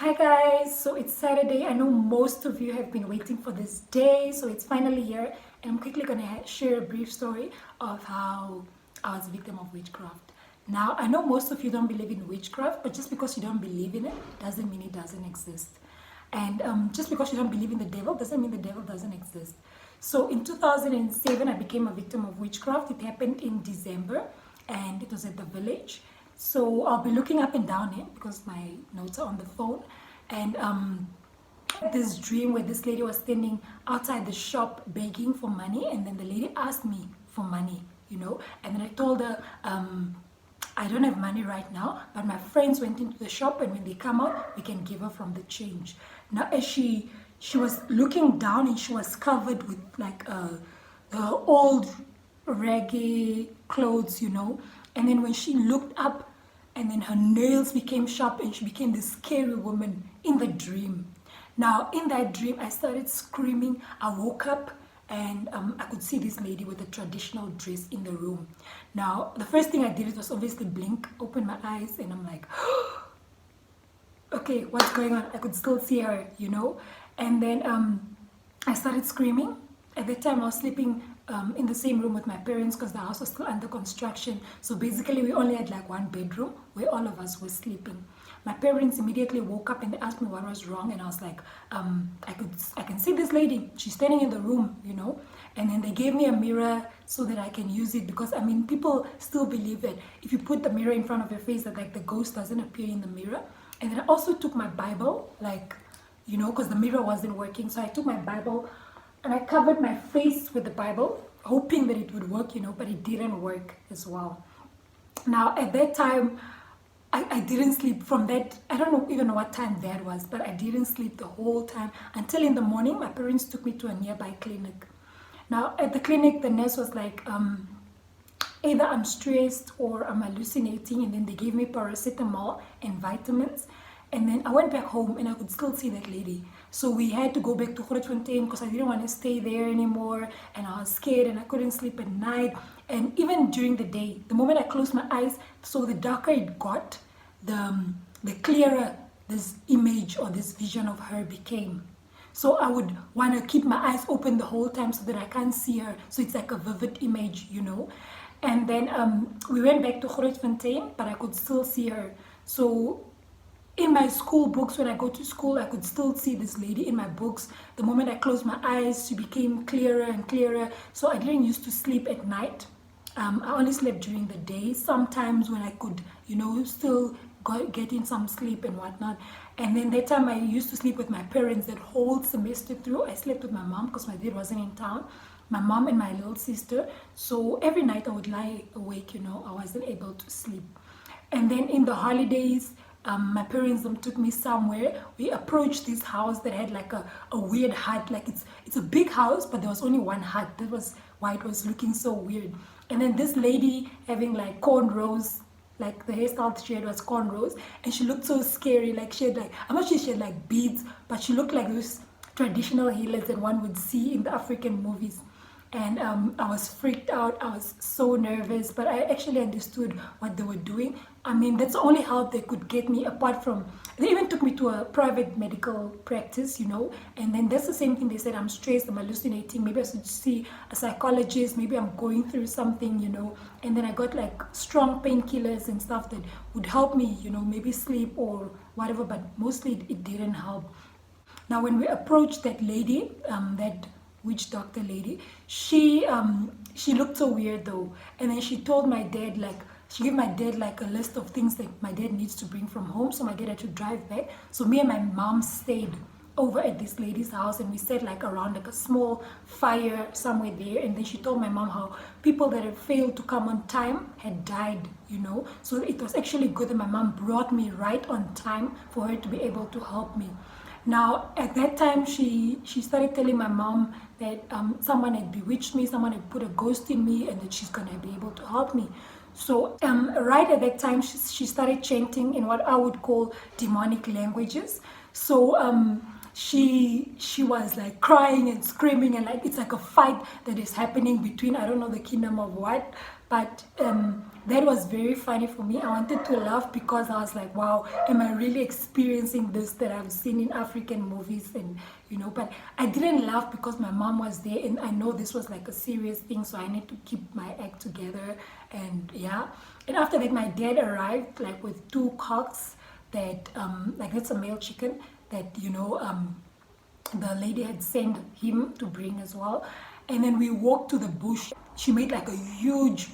Hi guys, so it's Saturday. I know most of you have been waiting for this day, so it's finally here, and I'm quickly gonna share a brief story of how I was a victim of witchcraft. Now, I know most of you don't believe in witchcraft, but just because you don't believe in it doesn't mean it doesn't exist. And just because you don't believe in the devil doesn't mean the devil doesn't exist. So in 2007, I became a victim of witchcraft. It happened in December, and it was at the village. So I'll be looking up and down here because my notes are on the phone. And this dream where this lady was standing outside the shop begging for money, and then the lady asked me for money, and then I told her, I don't have money right now, but my friends went into the shop, and when they come out, we can give her from the change. Now, as she was looking down, and she was covered with like old raggy clothes, and then when she looked up, and then her nails became sharp, and she became this scary woman in the dream. Now, in that dream, I started screaming. I woke up, and I could see this lady with a traditional dress in the room. Now, the first thing I did was obviously blink, open my eyes, and I'm like, okay, what's going on? I could still see her, And then I started screaming. At that time, I was sleeping in the same room with my parents because the house was still under construction. So basically, we only had like one bedroom where all of us were sleeping. My parents immediately woke up and they asked me what was wrong, and I was like, I can see this lady. She's standing in the room, And then they gave me a mirror so that I can use it, because people still believe that if you put the mirror in front of your face, that like the ghost doesn't appear in the mirror. And then I also took my Bible, because the mirror wasn't working. So I took my Bible and I covered my face with the Bible, hoping that it would work, but it didn't work as well. Now, at that time, I didn't sleep from that. I don't even know what time that was, but I didn't sleep the whole time until in the morning. My parents took me to a nearby clinic. Now, at the clinic, the nurse was like, either I'm stressed or I'm hallucinating, and then they gave me paracetamol and vitamins. And then I went back home and I could still see that lady. So we had to go back to Grootfontein because I didn't want to stay there anymore. And I was scared and I couldn't sleep at night. And even during the day, the moment I closed my eyes, so the darker it got, the clearer this image or this vision of her became. So I would want to keep my eyes open the whole time so that I can't see her. So it's like a vivid image, And then we went back to Grootfontein, but I could still see her. So in my school books, when I go to school, I could still see this lady in my books. The moment I closed my eyes, she became clearer and clearer. So I didn't used to sleep at night. I only slept during the day. Sometimes when I could, still get in some sleep and whatnot. And then that time I used to sleep with my parents that whole semester through. I slept with my mom because my dad wasn't in town. My mom and my little sister. So every night I would lie awake, I wasn't able to sleep. And then in the holidays, my parents took me somewhere. We approached this house that had like a weird hut. Like it's a big house, but there was only one hut. That was why it was looking so weird. And then this lady having like cornrows, like the hairstyle she had was cornrows, and she looked so scary. Like she had I'm not sure she had like beads, but she looked like those traditional healers that one would see in the African movies. And I was freaked out. I was so nervous, but I actually understood what they were doing. That's the only help they could get me, apart from, they even took me to a private medical practice, and then that's the same thing. They said, I'm stressed, I'm hallucinating, maybe I should see a psychologist, maybe I'm going through something, and then I got like strong painkillers and stuff that would help me, maybe sleep or whatever, but mostly it didn't help. Now, when we approached that lady, that witch doctor lady, she looked so weird though. And then she told my dad, she gave my dad like a list of things that my dad needs to bring from home. So my dad had to drive back. So me and my mom stayed over at this lady's house, and we sat like around like a small fire somewhere there. And then she told my mom how people that had failed to come on time had died, So it was actually good that my mom brought me right on time for her to be able to help me. Now, at that time, she started telling my mom that someone had bewitched me, someone had put a ghost in me, and that she's going to be able to help me. So right at that time, she started chanting in what I would call demonic languages. So she was like crying and screaming, and like it's like a fight that is happening between, I don't know the kingdom of what, but that was very funny for me. I wanted to laugh because I was like, wow, am I really experiencing this that I've seen in African movies? And but I didn't laugh because my mom was there, and I know this was like a serious thing, so I need to keep my act together. And yeah, and after that my dad arrived like with 2 cocks that like that's a male chicken that the lady had sent him to bring as well. And then we walked to the bush. She made like a huge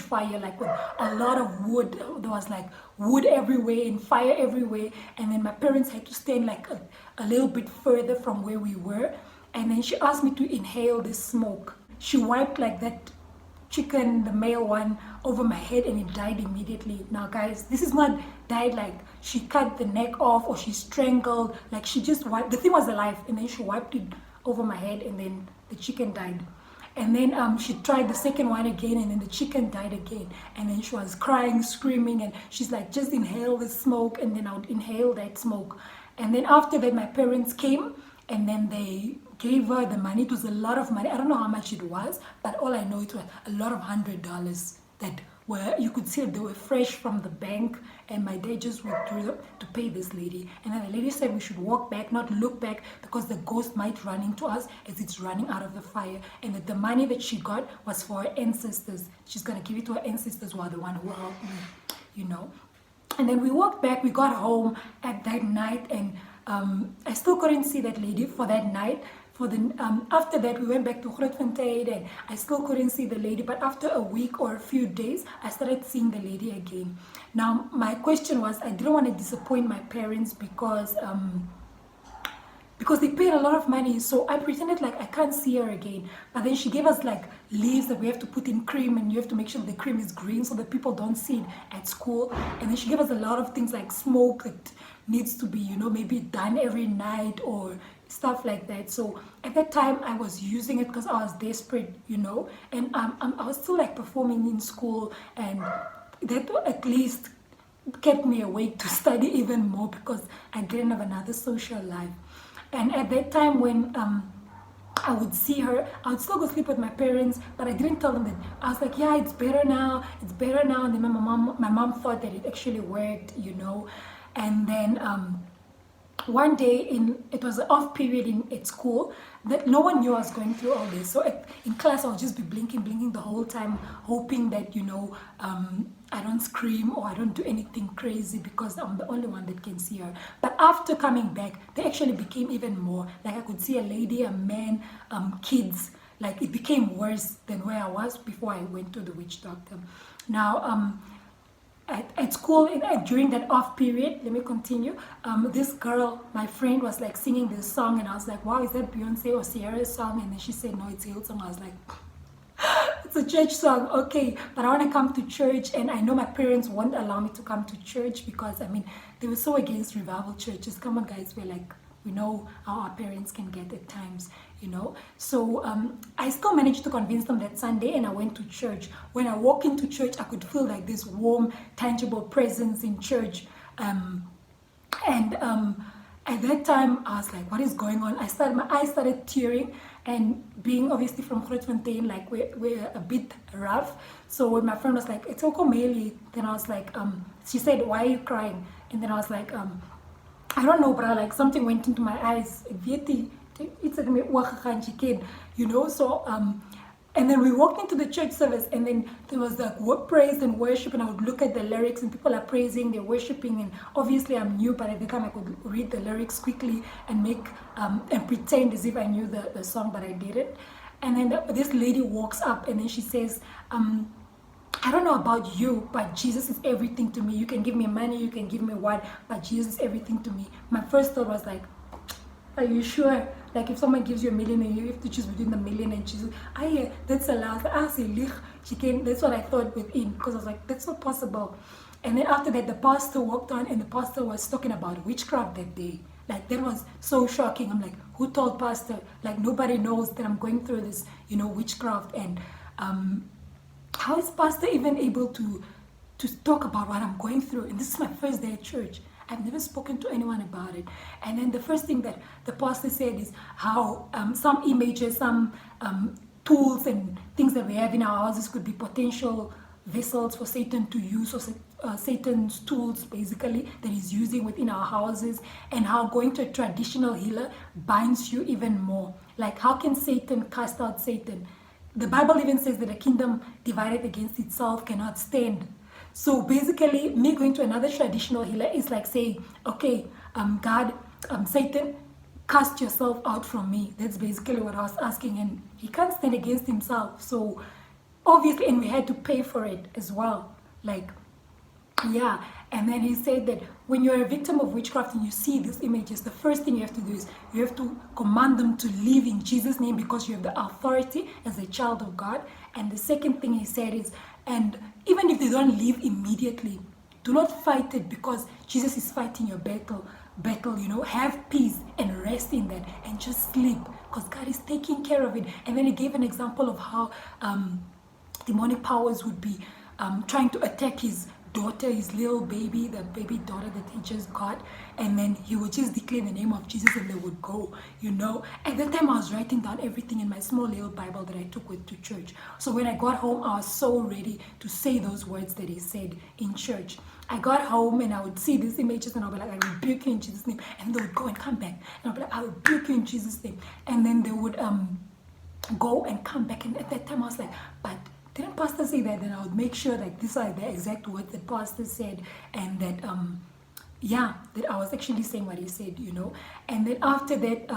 fire, like with a lot of wood. There was like wood everywhere and fire everywhere. And then my parents had to stand like a little bit further from where we were. And then she asked me to inhale the smoke. She wiped like that chicken, the male one, over my head, and it died immediately. Now guys, this is not died like she cut the neck off or she strangled. Like she just wiped, the thing was alive, and then she wiped it over my head, and then the chicken died. And then she tried the second one again, and then the chicken died again. And then she was crying, screaming, and she's like, just inhale the smoke. And then I would inhale that smoke. And then after that my parents came, and then they gave her the money. It was a lot of money. I don't know how much it was, but all I know it was a lot of $100 that were, you could see they were fresh from the bank, and my dad just withdrew them to pay this lady. And then the lady said we should walk back, not look back, because the ghost might run into us as it's running out of the fire, and that the money that she got was for her ancestors. She's going to give it to her ancestors who are the one who helped me, And then we walked back, we got home at that night, and I still couldn't see that lady for that night. After that we went back to Grootfontein, and I still couldn't see the lady, but after a week or a few days I started seeing the lady again. Now my question was, I didn't want to disappoint my parents because they paid a lot of money, so I pretended like I can't see her again. But then she gave us like leaves that we have to put in cream, and you have to make sure the cream is green so that people don't see it at school. And then she gave us a lot of things like smoke that needs to be maybe done every night or stuff like that. So at that time I was using it because I was desperate, and I was still like performing in school, and that at least kept me awake to study even more because I didn't have another social life. And at that time when I would see her, I would still go sleep with my parents, but I didn't tell them that. I was like, yeah, it's better now, and then my mom thought that it actually worked, and then one day it was an off period at school that no one knew I was going through all this. So in class I would just be blinking the whole time, hoping that I don't scream or I don't do anything crazy because I'm the only one that can see her. But after coming back, they actually became even more. Like I could see a lady, a man, kids. Like it became worse than where I was before I went to the witch doctor. Now at school, during that off period, let me continue, this girl, my friend, was like singing this song, and I was like, wow, is that Beyonce or Sierra's song? And then she said, no, it's Hillsong. I was like, it's a church song, okay, but I want to come to church. And I know my parents won't allow me to come to church because they were so against revival churches. Come on guys, we're like, we know how our parents can get at times, So I still managed to convince them that Sunday, and I went to church. When I walked into church, I could feel like this warm, tangible presence in church. At that time, I was like, what is going on? My eyes started tearing, and being obviously from Grootfontein, like we're a bit rough. So when my friend was like, it's okay, then I was like, she said, why are you crying? And then I was like, I don't know, but like something went into my eyes. It's like, so and then we walked into the church service, and then there was like praise and worship, and I would look at the lyrics, and people are praising, they're worshiping, and obviously I'm new, but at the time I could read the lyrics quickly and make and pretend as if I knew the song, but I didn't. And then this lady walks up, and then she says, I don't know about you, but Jesus is everything to me. You can give me money, you can give me what, but Jesus is everything to me. My first thought was like, are you sure? Like if someone gives you $1 million and you have to choose between the million and Jesus, that's allowed. That's what I thought within, because I was like, that's not possible. And then after that, the pastor walked on, and the pastor was talking about witchcraft that day. Like that was so shocking. I'm like, who told pastor? Like nobody knows that I'm going through this, witchcraft. And how is pastor even able to talk about what I'm going through? And this is my first day at church. I've never spoken to anyone about it. And then the first thing that the pastor said is how some images, some tools and things that we have in our houses could be potential vessels for Satan to use, or Satan's tools basically that he's using within our houses, and how going to a traditional healer binds you even more. Like, how can Satan cast out Satan? The Bible even says that a kingdom divided against itself cannot stand. So basically, me going to another traditional healer is like saying, okay, God, Satan, cast yourself out from me. That's basically what I was asking, and he can't stand against himself. So obviously, and we had to pay for it as well. Like, yeah. And then he said that when you're a victim of witchcraft and you see these images, the first thing you have to do is you have to command them to leave in Jesus' name, because you have the authority as a child of God. And the second thing he said is, and even if they don't leave immediately, do not fight it, because Jesus is fighting your battle, you know. Have peace and rest in that, and just sleep, because God is taking care of it. And then he gave an example of how demonic powers would be trying to attack his daughter, his little baby, the baby daughter that he just got, and then he would just declare the name of Jesus and they would go, you know. At that time I was writing down everything in my small little Bible that I took with to church. So when I got home, I was so ready to say those words that he said in church. I got home and I would see these images and I'll be like, I rebuke you in Jesus' name, and they would go and come back, and I'll be like, I rebuke you in Jesus' name, and then they would go and come back. And at that time I was like, but didn't pastor say that? Then I would make sure like these are the exact words that pastor said, and that yeah, that I was actually saying what he said, you know. And then after that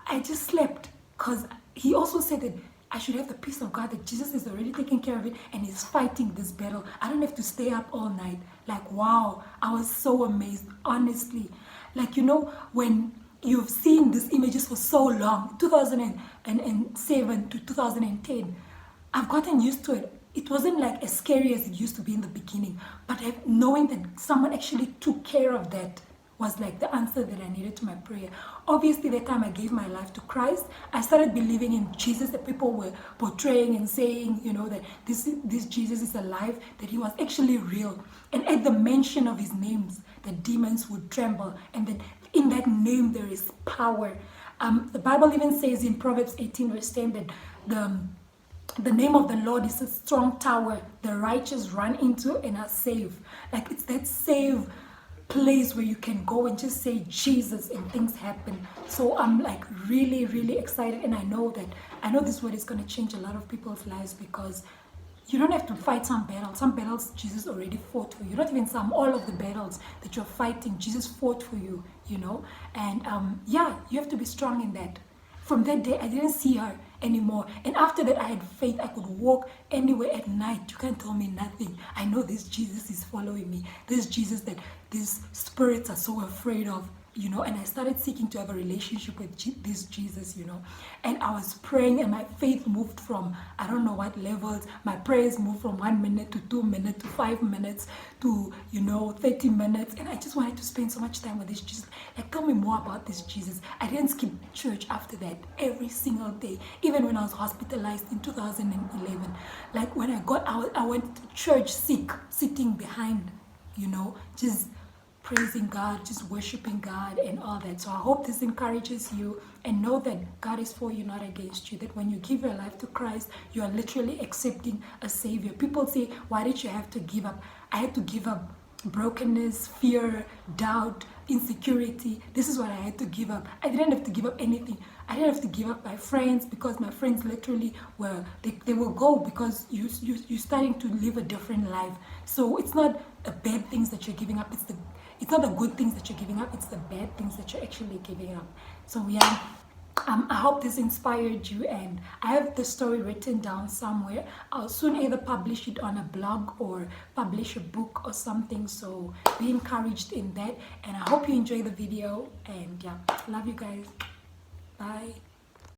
I just slept, because he also said that I should have the peace of God, that Jesus is already taking care of it and he's fighting this battle. I don't have to stay up all night. Like, wow, I was so amazed, honestly. Like, you know, when you've seen these images for so long, 2007 to 2010, I've gotten used to it. It wasn't like as scary as it used to be in the beginning, but knowing that someone actually took care of that was like the answer that I needed to my prayer. Obviously, the time I gave my life to Christ, I started believing in Jesus, that people were portraying and saying, you know, that this Jesus is alive, that he was actually real. And at the mention of his names, the demons would tremble, and that in that name there is power. The Bible even says in Proverbs 18 verse 10 that the name of the Lord is a strong tower, the righteous run into and are saved. Like, it's that safe place where you can go and just say Jesus and things happen. So I'm like really, really excited, and I know this word is going to change a lot of people's lives, because you don't have to fight some battles. Some battles Jesus already fought for you. Not even some, all of the battles that you're fighting, Jesus fought for you, you know. And yeah, you have to be strong in that. From that day, I didn't see her anymore. And after that, I had faith. I could walk anywhere at night. You can't tell me nothing. I know this Jesus is following me. This Jesus that these spirits are so afraid of, you know. And I started seeking to have a relationship with this Jesus, you know. And I was praying, and my faith moved from, I don't know what levels. My prayers moved from 1 minute to 2 minutes to 5 minutes to, you know, 30 minutes. And I just wanted to spend so much time with this Jesus. Like, tell me more about this Jesus. I didn't skip church after that, every single day. Even when I was hospitalized in 2011. Like, when I went to church sick, sitting behind, you know, just praising God, just worshiping God and all that. So I hope this encourages you, and know that God is for you, not against you. That when you give your life to Christ, you are literally accepting a Savior. People say, why did you have to give up? I had to give up brokenness, fear, doubt, insecurity. This is what I had to give up. I didn't have to give up anything. I didn't have to give up my friends, because my friends literally were, they will go because you're starting to live a different life. So it's not a bad things that you're giving up. It's not the good things that you're giving up. It's the bad things that you're actually giving up. So yeah, I hope this inspired you, and I have the story written down somewhere. I'll soon either publish it on a blog or publish a book or something. So be encouraged in that, and I hope you enjoy the video. And yeah, love you guys. Bye.